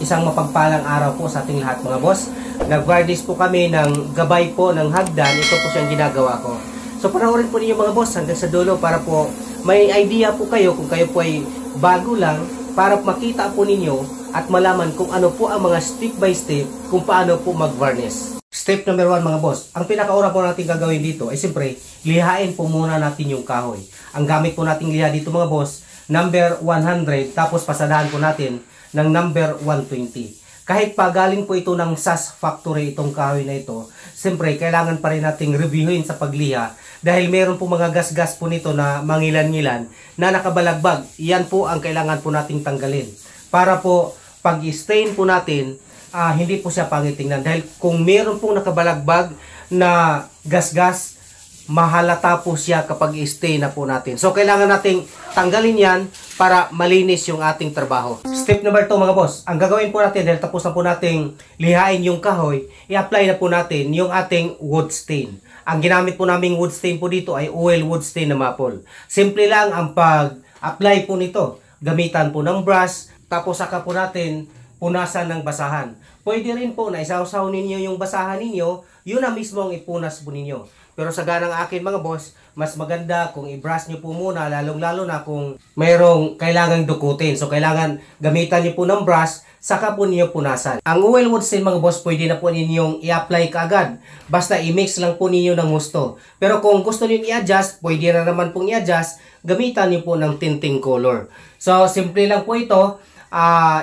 Isang mapagpalang araw po sa ating lahat mga boss. Nag-varnish po kami ng gabay po ng hagdan. Ito po siyang ginagawa ko. So panoorin po ninyo mga boss hanggang sa dulo para po may idea po kayo kung kayo po ay bago lang, para makita po ninyo at malaman kung ano po ang mga step by step kung paano po mag-varnish. Step number 1 mga boss. Ang pinakauna po natin gagawin dito ay siyempre lihain po muna natin yung kahoy. Ang gamit po nating liha dito mga boss, number 100, tapos pasadahan po natin ng number 120. Kahit pa galing po ito ng SAS factory itong kahoy na ito, siyempre kailangan pa rin nating reviewin sa pagliha dahil meron po mga gas-gas po nito na mangilan-ngilan na nakabalagbag. Yan po ang kailangan po nating tanggalin para po pag stain po natin, hindi po siya pangit tingnan. Dahil kung meron pong nakabalagbag na gas-gas, mahalata po siya kapag i-stay na po natin. So, kailangan nating tanggalin yan para malinis yung ating trabaho. Step number 2 mga boss. Ang gagawin po natin, dahil tapos na po nating lihain yung kahoy, i-apply na po natin yung ating wood stain. Ang ginamit po naming wood stain po dito ay oil wood stain na maple. Simple lang ang pag-apply po nito. Gamitan po ng brush, tapos saka po natin punasan ng basahan. Pwede rin po na isawsaw ninyo yung basahan ninyo, yun na mismo ang ipunas po ninyo. Pero sa ganang akin mga boss, mas maganda kung i-brush nyo po muna, lalong-lalo na kung mayroong kailangang dukutin. So kailangan gamitan nyo po ng brush, saka po ninyo punasan. Ang oil wood stain mga boss, pwede na po ninyong i-apply kaagad. Basta i-mix lang po ninyo ng gusto. Pero kung gusto nyo i-adjust, pwede na naman pong i-adjust, gamitan nyo po ng tinting color. So simple lang po ito.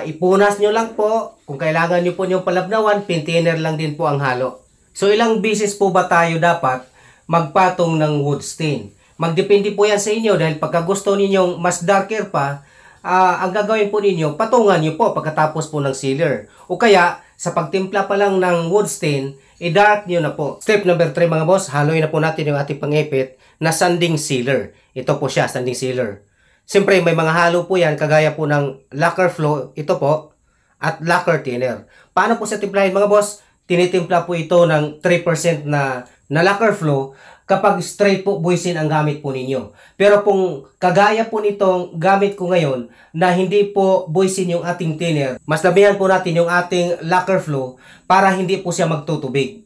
Ipunas nyo lang po. Kung kailangan nyo po yung palabnawan, pin-thinner lang din po ang halo. So ilang beses po ba tayo dapat magpatong ng wood stain? Magdepende po yan sa inyo dahil pagka gusto ninyong mas darker pa, ang gagawin po ninyo, patungan nyo po pagkatapos po ng sealer. O kaya, sa pagtimpla pa lang ng wood stain, i-dark nyo na po. Step number 3 mga boss, haluin na po natin yung ating pangipit na sanding sealer. Ito po siya, sanding sealer. Siyempre, may mga halo po yan, kagaya po ng lacquer flow, ito po, at lacquer thinner. Paano po sa timplahin mga boss? Tinitimpla po ito ng 3% na lacquer flow kapag straight po buisin ang gamit po ninyo. Pero kung kagaya po nitong gamit ko ngayon na hindi po buisin yung ating thinner, mas damihan po natin yung ating lacquer flow para hindi po siya magtutubig.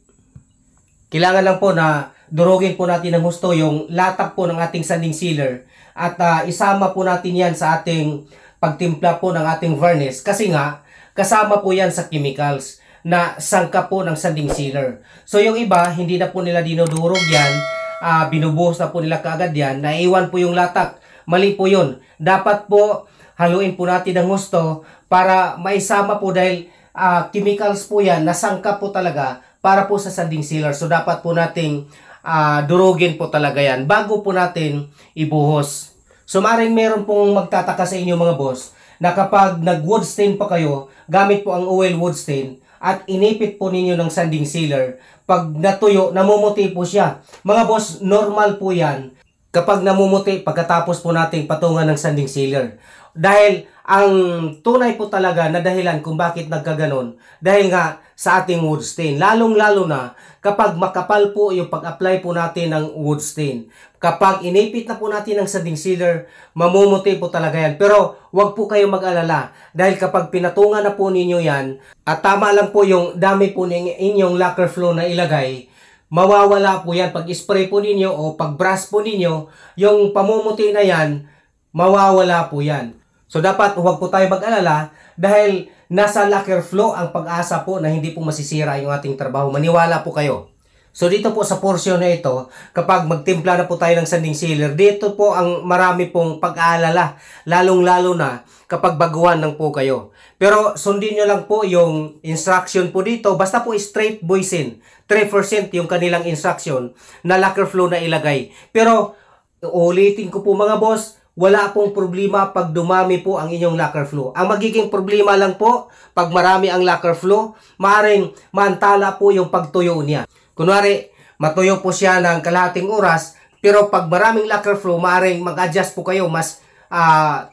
Kailangan lang po na durugin po natin ng husto yung latak po ng ating sanding sealer at isama po natin yan sa ating pagtimpla po ng ating varnish kasi nga kasama po yan sa chemicals na sangka po ng sanding sealer. So yung iba, hindi na po nila dinudurog yan, binubuhos na po nila kaagad yan, naiwan po yung latak. Mali po yun. Dapat po haluin po natin ng gusto para maisama po dahil chemicals po yan, nasangka po talaga para po sa sanding sealer. So dapat po nating durugin po talaga yan bago po natin ibuhos. So maaaring meron pong magtataka sa inyo mga boss na kapag nag-wood stain pa kayo, gamit po ang oil wood stain, at inipit po ninyo ng sanding sealer, pag natuyo, namumuti po siya. Mga boss, normal po yan kapag namumuti pagkatapos po nating patungan ng sanding sealer. Dahil ang tunay po talaga na dahilan kung bakit nagkaganon, dahil nga sa ating wood stain. Lalong-lalo na kapag makapal po yung pag-apply po natin ng wood stain. Kapag inipit na po natin ng sanding sealer, mamumuti po talaga yan. Pero wag po kayo mag-alala dahil kapag pinatungan na po ninyo yan at tama lang po yung dami po ng inyong lacquer flow na ilagay, mawawala po yan pag spray po ninyo o pag brush po ninyo, yung pamumuti na yan, mawawala po yan. So dapat huwag po tayo mag-alala dahil nasa lacquer flow ang pag-asa po na hindi po masisira yung ating trabaho. Maniwala po kayo. So dito po sa portion na ito, kapag magtimpla na po tayo ng sanding sealer, dito po ang marami pong pag-aalala, lalong-lalo na kapag baguhan lang po kayo. Pero sundin nyo lang po yung instruction po dito, basta po straight buisin, 3% yung kanilang instruction na lacquer flow na ilagay. Pero ulitin ko po mga boss, wala pong problema pag dumami po ang inyong lacquer flow. Ang magiging problema lang po, pag marami ang lacquer flow, maaaring maantala po yung pagtuyo niya. Kunwari, matuyo po siya ng kalahating oras, pero pag maraming lacquer flow, maaaring mag-adjust po kayo, mas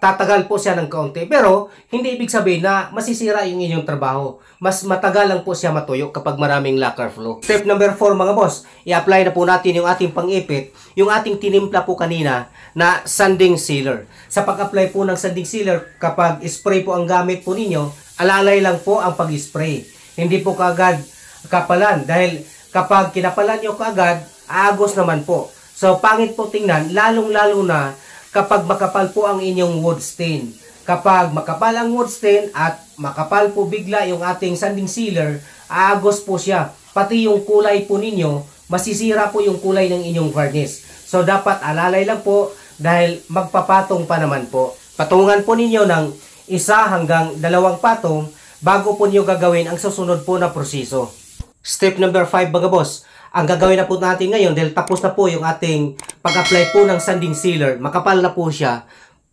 tatagal po siya ng kaunti. Pero, hindi ibig sabihin na masisira yung inyong trabaho. Mas matagal lang po siya matuyo kapag maraming lacquer flow. Step number 4 mga boss, i-apply na po natin yung ating pang-ipit, yung ating tinimpla po kanina na sanding sealer. Sa pag-apply po ng sanding sealer, kapag spray po ang gamit po ninyo, alalay lang po ang pag-spray. Hindi po kaagad kapalan dahil kapag kinapalan nyo kaagad, aagos naman po. So pangit po tingnan, lalong-lalo na kapag makapal po ang inyong wood stain. Kapag makapal ang wood stain at makapal po bigla yung ating sanding sealer, aagos po siya. Pati yung kulay po ninyo, masisira po yung kulay ng inyong varnish. So dapat alalay lang po dahil magpapatong pa naman po. Patungan po ninyo ng 1 hanggang 2 patong bago po niyo gagawin ang susunod po na proseso. Step number 5 mga boss. Ang gagawin na po natin ngayon dahil tapos na po yung ating pag-apply po ng sanding sealer, makapal na po siya,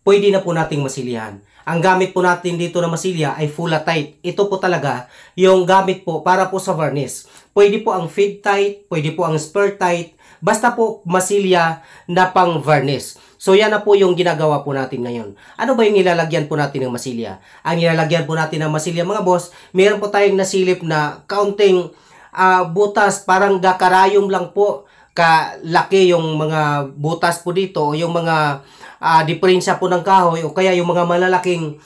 pwede na po nating masilihan. Ang gamit po natin dito na masilya ay Full-A-Tite. Ito po talaga yung gamit po para po sa varnish. Pwede po ang feed tight, pwede po ang spur tight, basta po masilya na pang varnish. So yan na po yung ginagawa po natin ngayon. Ano ba yung nilalagyan po natin ng masilya? Ang nilalagyan po natin ng masilya mga boss, meron po tayong nasilip na kaunting butas, parang gakarayom lang po kalaki yung mga butas po dito o yung mga diferensya po ng kahoy o kaya yung mga malalaking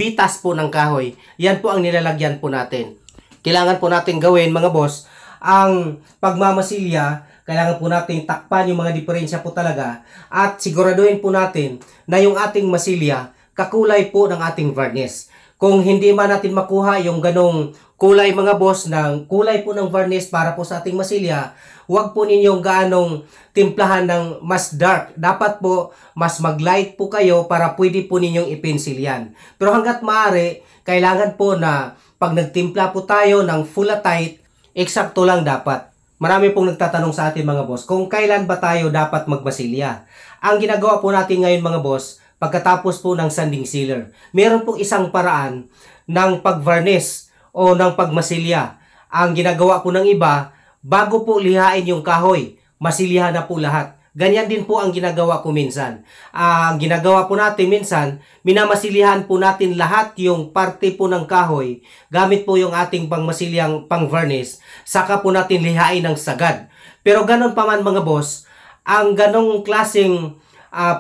bitas po ng kahoy. Yan po ang nilalagyan po natin. Kailangan po natin gawin mga boss, ang pagmamasilya, kailangan po natin takpan yung mga diferensya po talaga at siguraduhin po natin na yung ating masilya kakulay po ng ating varnish. Kung hindi man natin makuha yung ganong kulay mga boss ng kulay po ng varnish para po sa ating masilya, huwag po ninyong gaanong timplahan ng mas dark. Dapat po mas mag-light po kayo para pwede po ninyong i-pencil yan. Pero hanggat maaari, kailangan po na pag nagtimpla po tayo ng Full-A-Tite, eksakto lang dapat. Marami pong nagtatanong sa atin mga boss kung kailan ba tayo dapat magmasilya. Ang ginagawa po natin ngayon mga boss, pagkatapos po ng sanding sealer, meron pong isang paraan ng pag-varnish o ng pagmasilya. Ang ginagawa po ng iba, bago po lihain yung kahoy, masilyahan na po lahat. Ganyan din po ang ginagawa ko minsan. Ang ginagawa po natin minsan, minamasilyahan po natin lahat yung parte po ng kahoy, gamit po yung ating pangmasilyang pang-varnish, saka po natin lihain ng sagad. Pero ganon pa man mga boss, ang ganong klaseng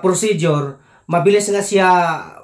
procedure, mabilis nga siya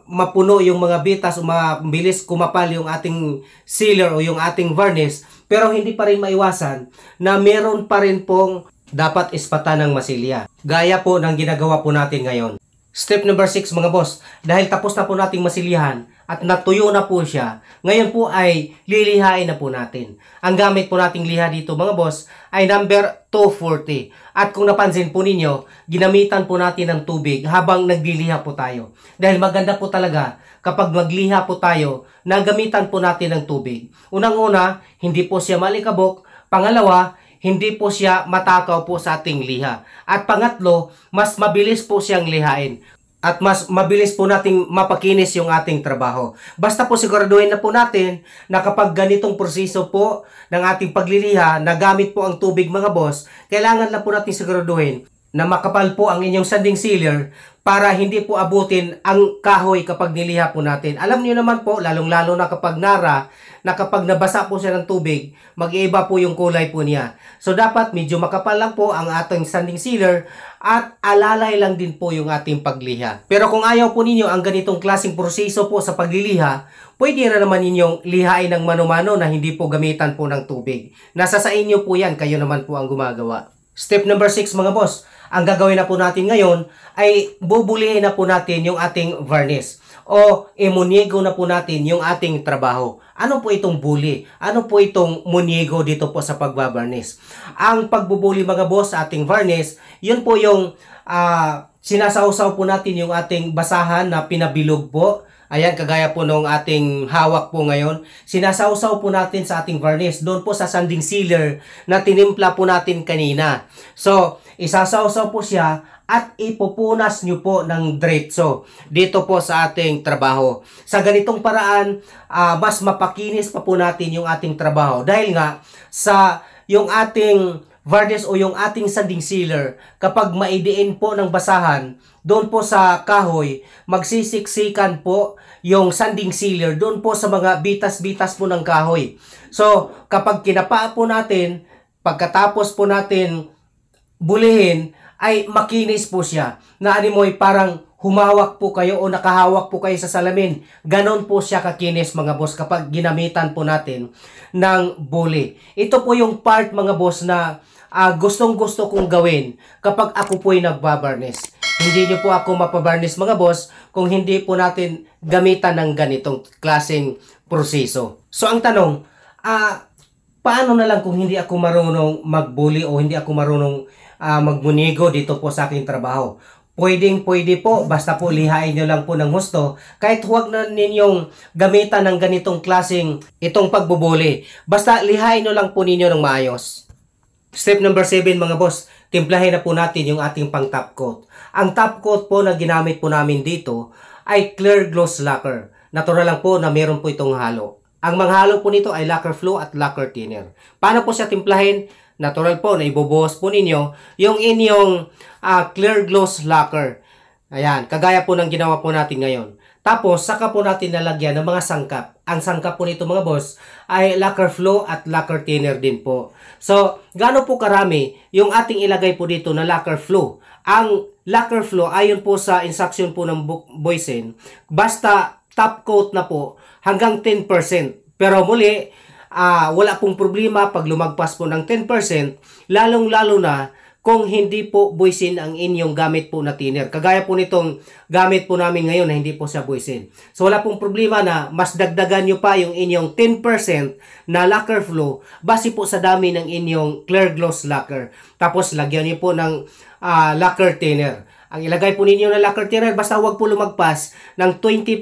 mapuno yung mga bitas o mabilis kumapal yung ating sealer o yung ating varnish, pero hindi pa rin maiwasan na meron pa rin pong dapat ispatan ng masilya. Gaya po ng ginagawa po natin ngayon. Step number 6 mga boss, dahil tapos na po nating masilyahan at natuyo na po siya, ngayon po ay lilihain na po natin. Ang gamit po nating liha dito mga boss ay number 240. At kung napansin po ninyo, ginamitan po natin ng tubig habang nagliliha po tayo. Dahil maganda po talaga kapag magliha po tayo, nagamitan po natin ng tubig. Unang-una, hindi po siya malikabok. Pangalawa, hindi po siya matakaw po sa ating liha. At pangatlo, mas mabilis po siyang lihain. At mas mabilis po nating mapakinis yung ating trabaho. Basta po siguraduhin na po natin na kapag ganitong proseso po ng ating pagliliha, nagamit po ang tubig mga boss, kailangan lang po natin siguraduhin na makapal po ang inyong sanding sealer para hindi po abutin ang kahoy kapag niliha po natin. Alam niyo naman po, lalong-lalo na kapag nara, na kapag nabasa po siya ng tubig, mag-iiba po yung kulay po niya. So dapat medyo makapal lang po ang ating sanding sealer at alalay lang din po yung ating pagliha. Pero kung ayaw po ninyo ang ganitong klaseng proseso po sa pagliliha, pwede na naman ninyong lihain ng mano-mano na hindi po gamitan po ng tubig. Nasa sa inyo po yan, kayo naman po ang gumagawa. Step number 6 mga boss, ang gagawin na po natin ngayon ay bubulihin na po natin yung ating varnish o imuniego na po natin yung ating trabaho. Ano po itong buli? Ano po itong muniego dito po sa pagbabarnish? Ang pagbubuli mga boss sa ating varnish, yun po yung sinasawsaw po natin yung ating basahan na pinabilog po. Ayan, kagaya po nung ating hawak po ngayon. Sinasawsaw po natin sa ating varnish. Doon po sa sanding sealer na tinimpla po natin kanina. So, isasawsaw po siya at ipupunas nyo po ng diretso dito po sa ating trabaho. Sa ganitong paraan, mas mapakinis pa po natin yung ating trabaho. Dahil nga, sa yung ating varnish o yung ating sanding sealer, kapag maidiin po ng basahan, doon po sa kahoy, magsisiksikan po yung sanding sealer doon po sa mga bitas-bitas po ng kahoy. So, kapag kinapa po natin, pagkatapos po natin bulihin, ay makinis po siya. Na animoy parang humawak po kayo o nakahawak po kayo sa salamin. Ganon po siya kakinis mga boss kapag ginamitan po natin ng bully. Ito po yung part mga boss na gustong gusto kong gawin kapag ako po ay nagbabarnish. Hindi nyo po ako mapabarnish mga boss kung hindi po natin gamitan ng ganitong klaseng proseso. So ang tanong, paano na lang kung hindi ako marunong mag-bully o hindi ako marunong magmunigo dito po sa aking trabaho? Pwede po, basta po lihain nyo lang po ng husto. Kahit huwag na ninyong gamitan ng ganitong klaseng itong pagbubuli. Basta lihain nyo lang po ninyo ng maayos. Step number 7 mga boss, timplahin na po natin yung ating pang top coat. Ang top coat po na ginamit po namin dito ay clear gloss lacquer. Natural lang po na meron po itong halo. Ang manghalo po nito ay lacquer flow at lacquer thinner. Paano po siya timplahin? Natural po na ibubuhos po ninyo yung inyong clear gloss lacquer. Ayan, kagaya po ng ginawa po natin ngayon. Tapos, saka po natin lalagyan ng mga sangkap. Ang sangkap po nito mga boss ay lacquer flow at lacquer thinner din po. So, gaano po karami yung ating ilagay po dito na lacquer flow? Ang lacquer flow, ayon po sa instruction po ng Boysen, basta top coat na po hanggang 10%. Pero muli, wala pong problema pag lumagpas po ng 10%, lalong-lalo na kung hindi po Boysen ang inyong gamit po na thinner. Kagaya po nitong gamit po namin ngayon na hindi po siya Boysen. So wala pong problema na mas dagdagan nyo pa yung inyong 10% na lacquer flow base po sa dami ng inyong clear gloss lacquer. Tapos lagyan nyo po ng lacquer thinner. Ang ilagay po ninyo na lacquer thinner, basta huwag po lumagpas ng 20%.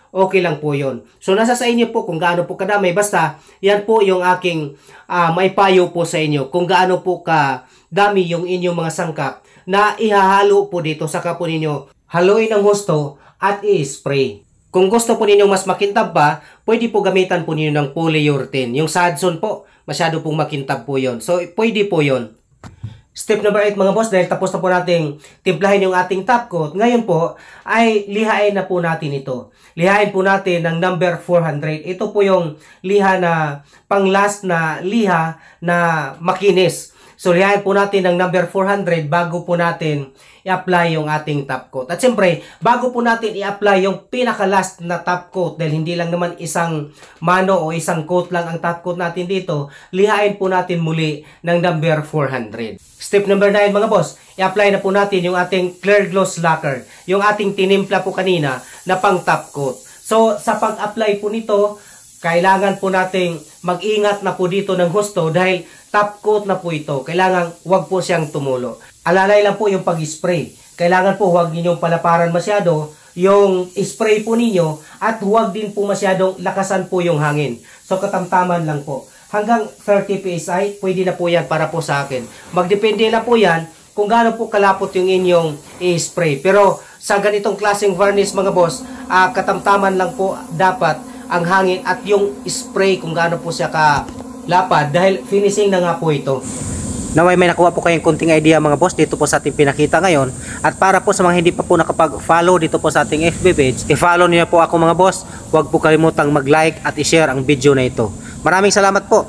Okay lang po yon. So, nasa sa inyo po kung gaano po kadami. Basta, yan po yung aking may payo po sa inyo. Kung gaano po kadami yung inyong mga sangkap na ihahalo po dito. Saka po ninyo haluin ng husto at i-spray. Kung gusto po ninyo mas makintab pa, pwede po gamitan po ninyo ng polyurethane. Yung Sadson po, masyado pong makintab po yon. So, pwede po yon. Step number 8 mga boss, dahil tapos na po nating timplahin yung ating top coat, ngayon po ay lihain na po natin ito. Lihain po natin ng number 400. Ito po yung liha na pang last na liha na makinis. So lihain po natin ng number 400 bago po natin i-apply yung ating top coat. At siyempre, bago po natin i-apply yung pinaka-last na top coat, dahil hindi lang naman isang mano o isang coat lang ang top coat natin dito, lihain po natin muli ng number 400. Step number 9 mga boss, i-apply na po natin yung ating clear gloss lacquer, yung ating tinimpla po kanina na pang top coat. So sa pag-apply po nito, kailangan po nating mag-ingat na po dito ng husto dahil top coat na po ito. Kailangan wag po siyang tumulo. Alalay lang po yung pag-spray. Kailangan po huwag ninyong palaparan masyado yung spray po ninyo at huwag din po masyadong lakasan po yung hangin. So katamtaman lang po. Hanggang 30 PSI, pwede na po yan para po sa akin. Magdepende na po yan kung gaano po kalapot yung inyong i-spray. Pero sa ganitong klaseng varnish mga boss, katamtaman lang po dapat ang hangin at yung spray kung gaano po siya kalapad dahil finishing na nga po ito. Naway may nakuha po kayong konting idea mga boss dito po sa ating pinakita ngayon. At para po sa mga hindi pa po nakapag-follow dito po sa ating FB page, i-follow niyo po ako mga boss. Huwag po kalimutang mag-like at i-share ang video na ito. Maraming salamat po.